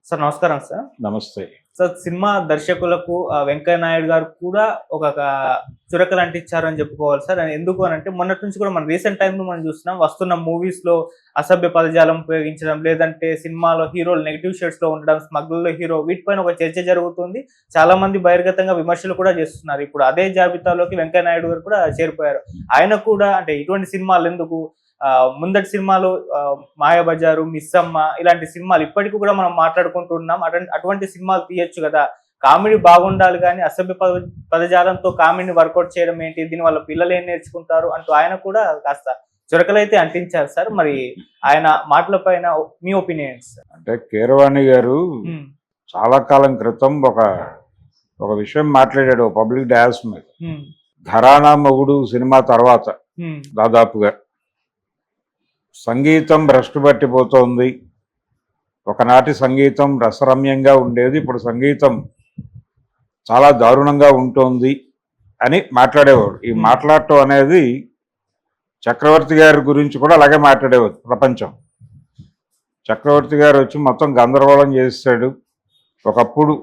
Sir నమస్కారం sir. నమస్తే. Sir cinema దర్శకులకు Venkaiah Naidu గారు కూడా ఒక చురకలు అంటించారని చెప్పుకోవాలి సార్. ఎందుకు అనంటే మొన్నటి నుంచి కూడా మనం రీసెంట్ టైమ్‌లో మనం చూస్తున్నాం. వస్తున్న మూవీస్‌లో అసభ్య పదజాలం ఉపయోగించడం, లేదంటే సినిమాలో హీరోలు నెగెటివ్ షేడ్స్‌లో ఉండడం, స్మగ్లర్‌లో హీరో వీటిపైన ఒక చర్చ జరుగుతుంది. చాలా మంది బహిర్గతంగా విమర్శలు కూడా చేస్తున్నారు. ఇప్పుడు అదే జాబితాలోకి వెంకయ్య నాయుడు గారు కూడా చేరిపోయారు. ఆయన కూడా అంటే ఇటువంటి సినిమాలు ఎందుకు ముందటి సినిమాలు 'మాయాబజారు', 'మిస్సమ్మ' ఇలాంటి సినిమాలు ఇప్పటికి కూడా మనం మాట్లాడుకుంటున్నాం. అటువంటి సినిమాలు తీయొచ్చు కదా! కామెడీ బాగుండాలి గానీ అసభ్య పదజాలంతో కామెడీని వర్కౌట్ చేయడం ఏంటి? దీనివల్ల పిల్లలు ఏం నేర్చుకుంటారు? అంటూ ఆయన కూడా కాస్త చురకలైతే అంటించారు సార్. మరి ఆయన మాటల పైన మీ ఒపీనియన్స్? అంటే కీరవాణి గారు చాలా కాలం క్రితం ఒక విషయం మాట్లాడాడు పబ్లిక్ డయాస్ మీద. 'ఘరానా మొగుడు' సినిమా తర్వాత దాదాపుగా సంగీతం భ్రష్టు పట్టిపోతోంది. ఒకనాటి సంగీతం రసరమ్యంగా ఉండేది, ఇప్పుడు సంగీతం చాలా దారుణంగా ఉంటుంది అని మాట్లాడేవాడు. ఈ మాట్లాడటం అనేది చక్రవర్తి గారి గురించి కూడా అలాగే మాట్లాడేవాడు ప్రపంచం. చక్రవర్తి గారు వచ్చి మొత్తం గందరగోళం చేస్తాడు. ఒకప్పుడు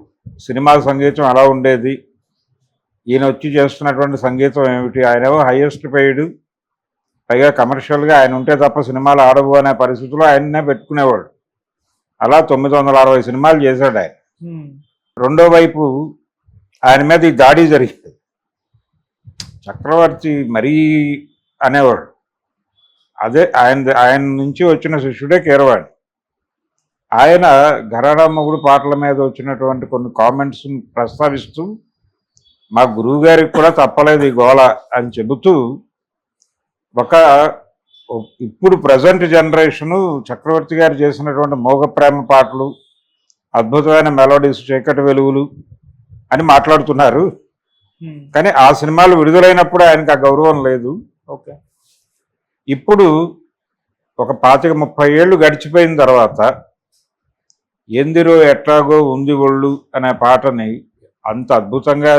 సినిమా సంగీతం ఎలా ఉండేది, ఈయన వచ్చి చేస్తున్నటువంటి సంగీతం ఏమిటి, ఆయనేమో హైయెస్ట్ పెయిడ్, పైగా కమర్షియల్గా ఆయన ఉంటే తప్ప సినిమాలు ఆడవు అనే పరిస్థితుల్లో ఆయన్నే పెట్టుకునేవాడు. అలా 960 సినిమాలు చేశాడు ఆయన. రెండో వైపు ఆయన మీద ఈ దాడి జరిగింది. చక్రవర్తి మరీ అనేవాడు. అదే ఆయన నుంచి వచ్చిన శిష్యుడే కీరవాణి. ఆయన 'ఘరానా మొగుడు' పాటల మీద వచ్చినటువంటి కొన్ని కామెంట్స్ని ప్రస్తావిస్తూ మా గురువు గారికి కూడా తప్పలేదు ఈ గోల అని చెబుతూ ఇప్పుడు ప్రజెంట్ జనరేషను చక్రవర్తి గారు చేసినటువంటి మోగ ప్రేమ పాటలు, అద్భుతమైన మెలోడీస్, చీకటి వెలుగులు అని మాట్లాడుతున్నారు. కానీ ఆ సినిమాలు విడుదలైనప్పుడు ఆయనకు ఆ గౌరవం లేదు. ఓకే, ఇప్పుడు ఒక 25-30 ఏళ్ళు గడిచిపోయిన తర్వాత ఎందిరో ఎట్లాగో ఉంది ఒళ్ళు అనే పాటని అంత అద్భుతంగా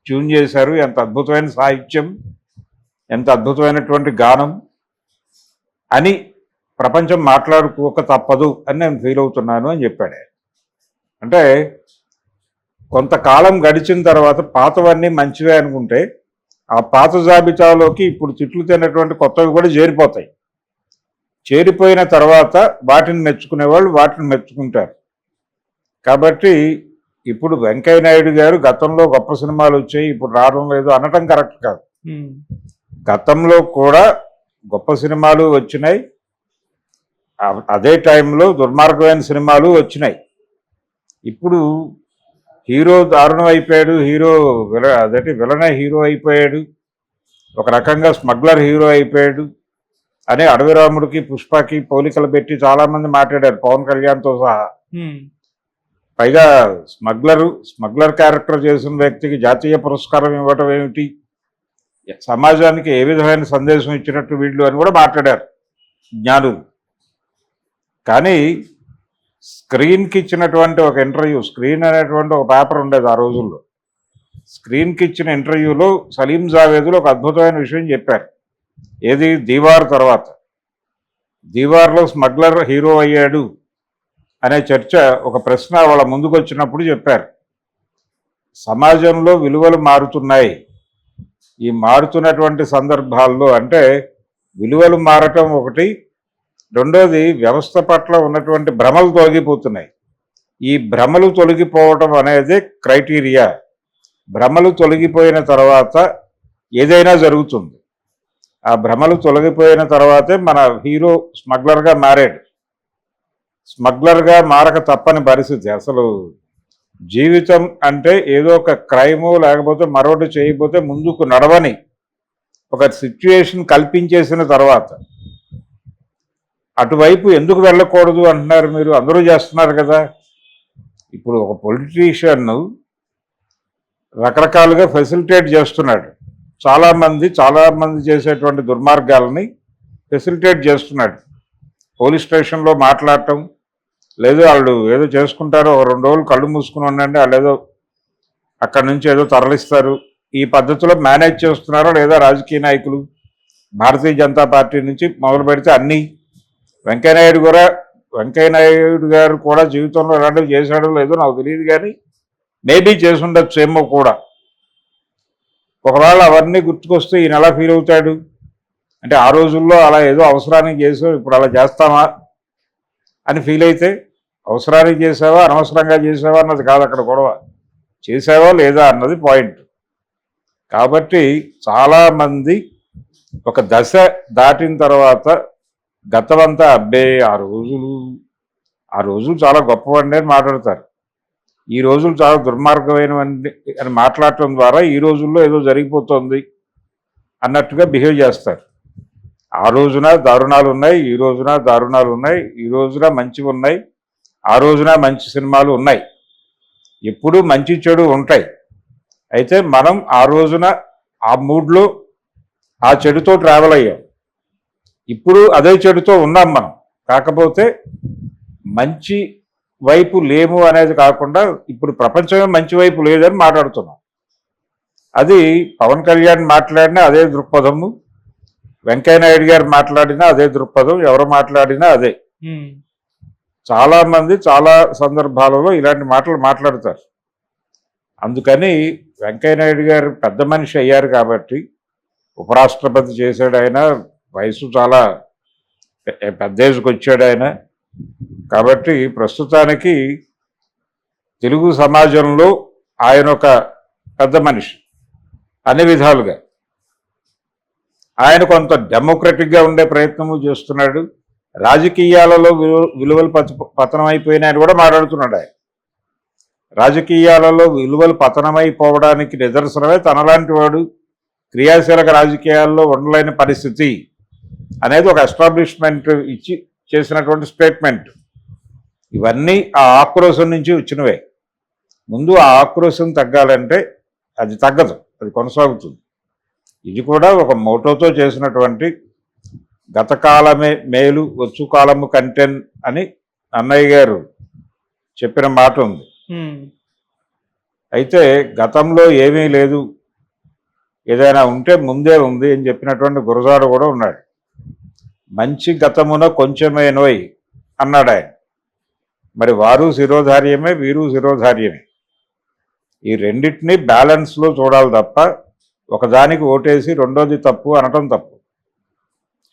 ట్యూన్ చేశారు. ఎంత అద్భుతమైన సాహిత్యం, ఎంత అద్భుతమైనటువంటి గానం అని ప్రపంచం మాట్లాడుకోక తప్పదు అని నేను ఫీల్ అవుతున్నాను అని చెప్పాడు. అంటే కొంతకాలం గడిచిన తర్వాత పాతవన్నీ మంచివే అనుకుంటే ఆ పాత జాబితాలోకి ఇప్పుడు తిట్లు తిన్నటువంటి కొత్తవి కూడా చేరిపోతాయి. చేరిపోయిన తర్వాత వాటిని మెచ్చుకునేవాళ్ళు వాటిని మెచ్చుకుంటారు. కాబట్టి ఇప్పుడు వెంకయ్య నాయుడు గారు గతంలో గొప్ప సినిమాలు వచ్చాయి, ఇప్పుడు రావడం లేదు అనటం కరెక్ట్ కాదు. గతంలో కూడా గొప్ప సినిమాలు వచ్చినాయి, అదే టైంలో దుర్మార్గమైన సినిమాలు వచ్చినాయి. ఇప్పుడు హీరో దారుణం అయిపోయాడు, విలనే హీరో అయిపోయాడు, ఒక రకంగా స్మగ్లర్ హీరో అయిపోయాడు అని అడవి రాముడికి పుష్పకి పోలికలు పెట్టి చాలామంది మాట్లాడారు, పవన్ కళ్యాణ్తో సహా. పైగా స్మగ్లర్ క్యారెక్టర్ చేసిన వ్యక్తికి జాతీయ పురస్కారం ఇవ్వటం ఏమిటి, సమాజానికి ఏ విధమైన సందేశం ఇచ్చినట్టు వీళ్ళు అని కూడా మాట్లాడారు జ్ఞానులు. కానీ స్క్రీన్కి ఇచ్చినటువంటి ఒక ఇంటర్వ్యూ, స్క్రీన్ అనేటువంటి ఒక పేపర్ ఉండేది ఆ రోజుల్లో, స్క్రీన్కి ఇచ్చిన ఇంటర్వ్యూలో సలీం జావేదులు ఒక అద్భుతమైన విషయం చెప్పారు. ఏది, దీవార్ తర్వాత, దీవార్లో స్మగ్లర్ హీరో అయ్యాడు అనే చర్చ, ఒక ప్రశ్న వాళ్ళ ముందుకు వచ్చినప్పుడు చెప్పారు, సమాజంలో విలువలు మారుతున్నాయి, ఈ మారుతున్నటువంటి సందర్భాల్లో అంటే విలువలు మారటం ఒకటి, రెండోది వ్యవస్థ పట్ల ఉన్నటువంటి భ్రమలు తొలగిపోతున్నాయి. ఈ భ్రమలు తొలగిపోవటం అనేది క్రైటీరియా. భ్రమలు తొలగిపోయిన తర్వాత ఏదైనా జరుగుతుంది. ఆ భ్రమలు తొలగిపోయిన తర్వాతే మన హీరో స్మగ్లర్గా మారాడు. స్మగ్లర్గా మారక తప్పని పరిస్థితి. అసలు జీవితం అంటే ఏదో ఒక క్రైము లేకపోతే మరొకటి చేయకపోతే ముందుకు నడవని ఒక సిచ్యుయేషన్ కల్పించేసిన తర్వాత అటువైపు ఎందుకు వెళ్ళకూడదు అంటున్నారు మీరు, అందరూ చేస్తున్నారు కదా. ఇప్పుడు ఒక పొలిటీషియన్ రకరకాలుగా ఫెసిలిటేట్ చేస్తున్నాడు, చాలామంది చేసేటువంటి దుర్మార్గాలని ఫెసిలిటేట్ చేస్తున్నాడు. పోలీస్ స్టేషన్లో మాట్లాడటం లేదు, వాళ్ళు ఏదో చేసుకుంటారో 2 రోజులు కళ్ళు మూసుకుని ఉండండి, వాళ్ళు ఏదో అక్కడి నుంచి ఏదో తరలిస్తారు, ఈ పద్ధతిలో మేనేజ్ చేస్తున్నారో లేదా రాజకీయ నాయకులు భారతీయ జనతా పార్టీ నుంచి మొదలు పెడితే అన్నీ. వెంకయ్యనాయుడు కూడా వెంకయ్య నాయుడు గారు కూడా జీవితంలో ఇలాంటివి చేశాడో లేదో నాకు తెలియదు, కానీ మేబీ చేసి ఉండొచ్చేమో కూడా. ఒకవేళ అవన్నీ గుర్తుకొస్తే ఈయన ఎలా ఫీల్ అవుతాడు అంటే, ఆ రోజుల్లో అలా ఏదో అవసరానికి చేసావు, ఇప్పుడు అలా చేస్తామా అని ఫీల్ అయితే, అవసరానికి చేసావా అనవసరంగా చేసావా అన్నది కాదు అక్కడ గొడవ, చేసావా లేదా అన్నది పాయింట్. కాబట్టి చాలామంది ఒక దశ దాటిన తర్వాత గతమంతా అబ్బే ఆ రోజులు చాలా గొప్పవండి అని మాట్లాడతారు. ఈ రోజులు చాలా దుర్మార్గమైనవండి అని మాట్లాడటం ద్వారా ఈ రోజుల్లో ఏదో జరిగిపోతుంది అన్నట్టుగా బిహేవ్ చేస్తారు. ఆ రోజున దారుణాలు ఉన్నాయి, ఈ రోజున దారుణాలు ఉన్నాయి, ఈ రోజున మంచివి ఉన్నాయి, ఆ రోజున మంచి సినిమాలు ఉన్నాయి. ఎప్పుడూ మంచి చెడు ఉంటాయి. అయితే మనం ఆ రోజున ఆ మూడ్లో ఆ చెడుతో ట్రావెల్ అయ్యాం. ఇప్పుడు అదే చెడుతో ఉన్నాం మనం. కాకపోతే మంచి వైపు లేము అనేది కాకుండా ఇప్పుడు ప్రపంచమే మంచి వైపు లేదని మాట్లాడుతున్నాం. అది పవన్ కళ్యాణ్ మాట్లాడినా అదే దృక్పథము, వెంకయ్య నాయుడు గారు మాట్లాడినా అదే దృక్పథం, ఎవరు మాట్లాడినా అదే. చాలా మంది చాలా సందర్భాలలో ఇలాంటి మాటలు మాట్లాడతారు. అందుకని వెంకయ్య నాయుడు గారు పెద్ద మనిషి అయ్యారు కాబట్టి, ఉపరాష్ట్రపతి చేశాడు ఆయన, వయసు చాలా పెద్ద ఏజ్కి వచ్చాడు ఆయన. కాబట్టి ప్రస్తుతానికి తెలుగు సమాజంలో ఆయన ఒక పెద్ద మనిషి అన్ని విధాలుగా. ఆయన కొంత డెమోక్రటిక్గా ఉండే ప్రయత్నము చేస్తున్నాడు. రాజకీయాలలో విలువలు పతనం అయిపోయినాయని కూడా మాట్లాడుతున్నాడు ఆయన. రాజకీయాలలో విలువలు పతనమైపోవడానికి నిదర్శనమే తనలాంటి వాడు క్రియాశీలక రాజకీయాల్లో ఉండలేని పరిస్థితి అనేది ఒక ఎస్టాబ్లిష్మెంట్ ఇచ్చి చేసినటువంటి స్టేట్మెంట్. ఇవన్నీ ఆ ఆక్రోశం నుంచి వచ్చినవే. ముందు ఆ ఆక్రోశం తగ్గాలంటే అది తగ్గదు, అది కొనసాగుతుంది. ఇది కూడా ఒక మోటోతో చేసినటువంటి గతకాలమే మేలు వచ్చు కాలము కంటెన్ అని అన్నయ్య గారు చెప్పిన మాట ఉంది. అయితే గతంలో ఏమీ లేదు, ఏదైనా ఉంటే ముందే ఉంది అని చెప్పినటువంటి గురజాడ కూడా ఉన్నాడు. మంచి గతమున కొంచెమేనోయ్ అన్నాడు ఆయన. మరి వారు శిరోధార్యమే, వీరు శిరోధార్యమే. ఈ రెండింటినీ బ్యాలెన్స్లో చూడాలి తప్ప ఒకదానికి ఓటేసి రెండోది తప్పు అనటం తప్పు.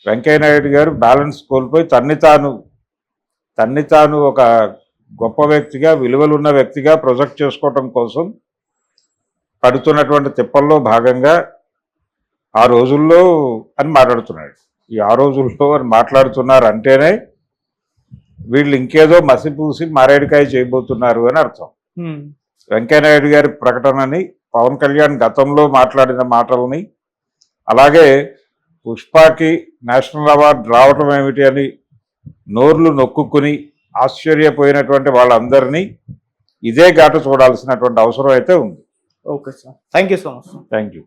వెంకయ్య నాయుడు గారు బ్యాలెన్స్ కోల్పోయి తన్ని తాను ఒక గొప్ప వ్యక్తిగా, విలువలున్న వ్యక్తిగా ప్రొజెక్ట్ చేసుకోవటం కోసం పడుతున్నటువంటి తిప్పల్లో భాగంగా ఆ రోజుల్లో అని మాట్లాడుతున్నాడు. ఈ ఆ రోజుల్లో అని మాట్లాడుతున్నారు అంటేనే వీళ్ళు ఇంకేదో మసిపూసి మారేడుకాయ చేయబోతున్నారు అని అర్థం. వెంకయ్యనాయుడు గారి ప్రకటనని, పవన్ కళ్యాణ్ గతంలో మాట్లాడిన మాటలని, అలాగే పుష్పకి నేషనల్ అవార్డు రావటం ఏమిటి అని నోర్లు నొక్కుని ఆశ్చర్యపోయినటువంటి వాళ్ళందరినీ ఇదే ఘాటు చూడాల్సినటువంటి అవసరం అయితే ఉంది. Okay sir, thank you so much. Thank you.